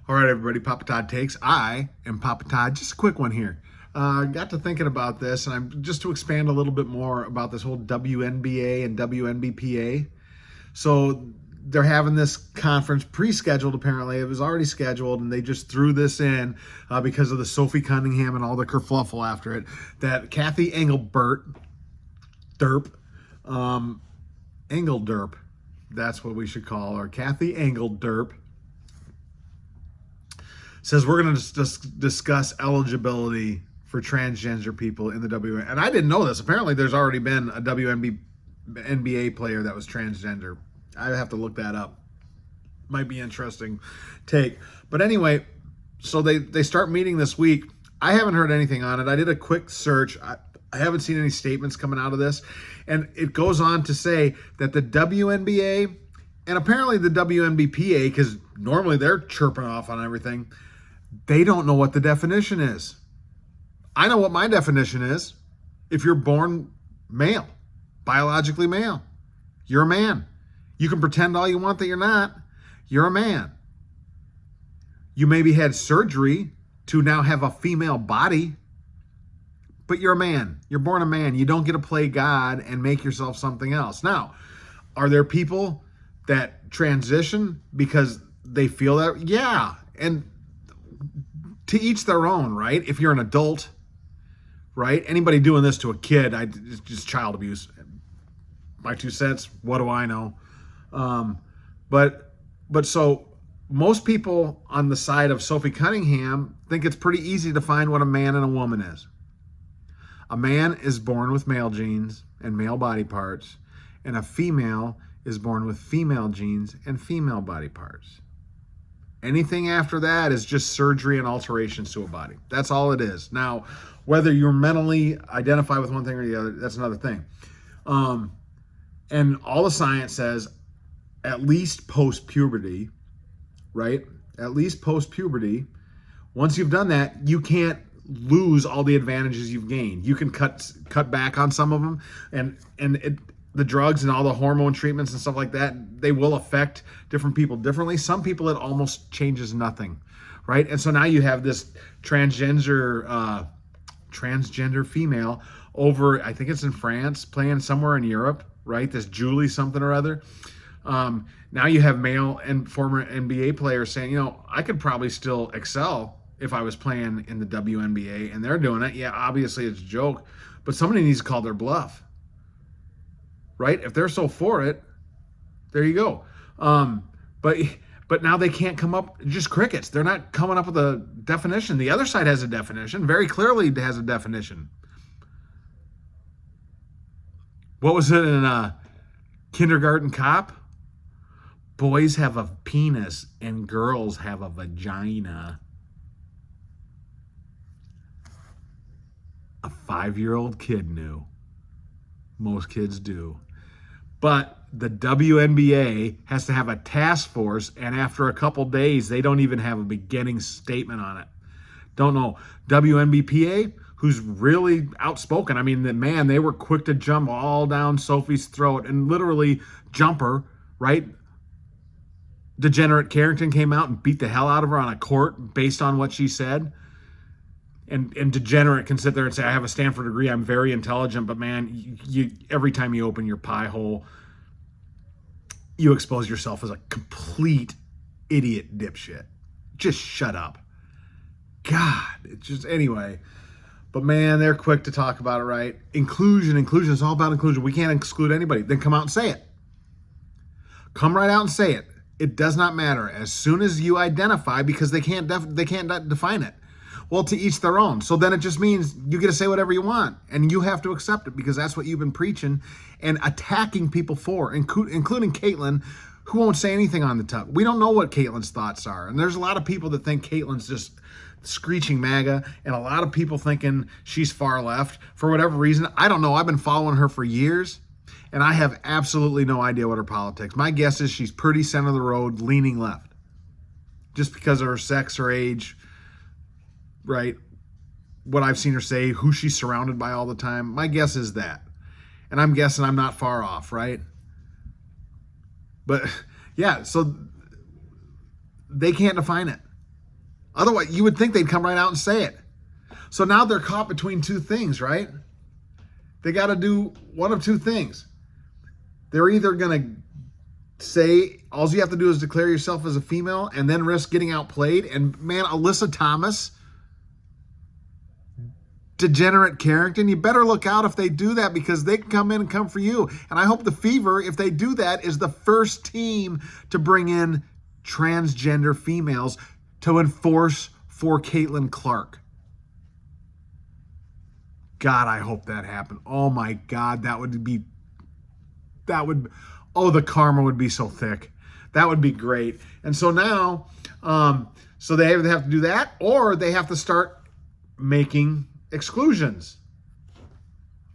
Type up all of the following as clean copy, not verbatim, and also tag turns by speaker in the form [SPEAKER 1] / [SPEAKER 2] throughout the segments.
[SPEAKER 1] All right, everybody, Papa Todd Takes. I am Papa Todd. Just a quick one here. Got to thinking about this, and I'm just to expand a little bit more about this whole WNBA and WNBPA. So they're having this conference pre-scheduled, apparently. It was already scheduled, and they just threw this in because of the Sophie Cunningham and all the kerfluffle after it. That Kathy Engelbert, Engelderp, that's what we should call her, Kathy Engelderp, says we're going to discuss eligibility for transgender people in the WNBA. And I didn't know this. Apparently, there's already been a WNBA player that was transgender. I have to look that up. Might be interesting take. But anyway, so they start meeting this week. I haven't heard anything on it. I did a quick search. I haven't seen any statements coming out of this. And it goes on to say that the WNBA and apparently the WNBPA, because normally they're chirping off on everything, they don't know what the definition is. I know what my definition is. If you're born male, biologically male, you're a man. You can pretend all you want that you're not. You're a man. You maybe had surgery to now have a female body, but you're a man. You're born a man. You don't get to play God and make yourself something else. Now, are there people that transition because they feel that? Yeah. And to each their own, right? If you're an adult, right? Anybody doing this to a kid, it's just child abuse. My 2 cents, what do I know? But so most people on the side of Sophie Cunningham think it's pretty easy to find what a man and a woman is. A man is born with male genes and male body parts, and a female is born with female genes and female body parts. Anything after that is just surgery and alterations to a body. That's all it is. Now, whether you're mentally identify with one thing or the other, that's another thing. And all the science says, at least post-puberty, right? At least post-puberty, once you've done that, you can't lose all the advantages you've gained. You can cut back on some of them, and the drugs and all the hormone treatments and stuff like that, they will affect different people differently. Some people, it almost changes nothing, right? And so now you have this transgender female over, I think it's in France, playing somewhere in Europe, right? This Julie something or other. Now you have male and former NBA players saying, I could probably still excel if I was playing in the WNBA, and they're doing it. Yeah, obviously it's a joke, but somebody needs to call their bluff. Right? If they're so for it, there you go. But now they can't come up, just crickets. They're not coming up with a definition. The other side has a definition, very clearly has a definition. What was it in Kindergarten Cop? Boys have a penis and girls have a vagina. A 5-year-old kid knew. Most kids do. But the WNBA has to have a task force, and after a couple days, they don't even have a beginning statement on it. Don't know. WNBPA, who's really outspoken. I mean, they were quick to jump all down Sophie's throat and literally jump her, right? Degenerate Carrington came out and beat the hell out of her on a court based on what she said. And Degenerate can sit there and say, I have a Stanford degree, I'm very intelligent, but man, you every time you open your pie hole, you expose yourself as a complete idiot dipshit. Just shut up. God, it's just, anyway. But man, they're quick to talk about it, right? Inclusion is all about inclusion. We can't exclude anybody. Then come out and say it. Come right out and say it. It does not matter. As soon as you identify, because they can't define it. Well, to each their own. So then it just means you get to say whatever you want, and you have to accept it because that's what you've been preaching and attacking people for, including Caitlyn, who won't say anything on the top. We don't know what Caitlyn's thoughts are, and there's a lot of people that think Caitlyn's just screeching MAGA, and a lot of people thinking she's far left for whatever reason. I don't know. I've been following her for years, and I have absolutely no idea what her politics. My guess is she's pretty center of the road, leaning left, just because of her sex, her age, right? What I've seen her say, who she's surrounded by all the time. My guess is that. And I'm guessing I'm not far off, right? But yeah, so they can't define it. Otherwise, you would think they'd come right out and say it. So now they're caught between two things, right? They got to do one of two things. They're either going to say, all you have to do is declare yourself as a female and then risk getting outplayed. And man, Alyssa Thomas, degenerate Carrington, you better look out if they do that, because they can come in and come for you. And I hope the Fever, if they do that, is the first team to bring in transgender females to enforce for Caitlin Clark. God, I hope that happened. Oh my God, the karma would be so thick. That would be great. And so now, so they either have to do that, or they have to start making exclusions.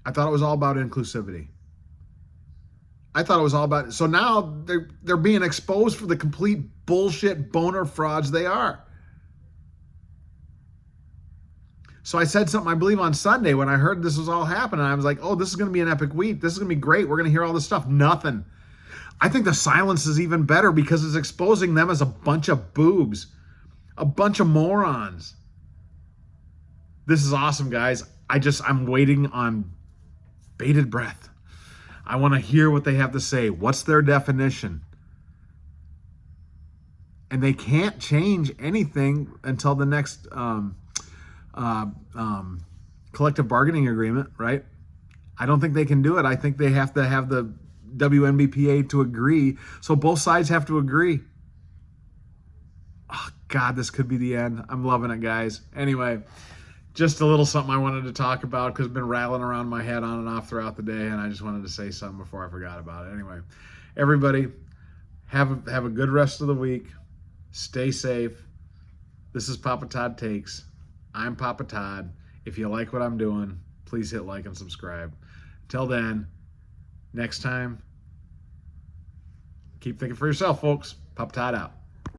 [SPEAKER 1] I thought it was all about inclusivity. I thought it was all about, so now they're being exposed for the complete bullshit boner frauds they are. So I said something, I believe, on Sunday when I heard this was all happening. I was like, oh, this is going to be an epic week. This is going to be great. We're going to hear all this stuff. Nothing. I think the silence is even better, because it's exposing them as a bunch of boobs, a bunch of morons. This is awesome, guys. I'm waiting on bated breath. I want to hear what they have to say. What's their definition? And they can't change anything until the next collective bargaining agreement, right? I don't think they can do it. I think they have to have the WNBPA to agree. So both sides have to agree. Oh, God, this could be the end. I'm loving it, guys. Anyway, just a little something I wanted to talk about, because it's been rattling around my head on and off throughout the day, and I just wanted to say something before I forgot about it. Anyway, everybody, have a good rest of the week. Stay safe. This is Papa Todd Takes. I'm Papa Todd. If you like what I'm doing, please hit like and subscribe. Till then, next time, keep thinking for yourself, folks. Papa Todd out.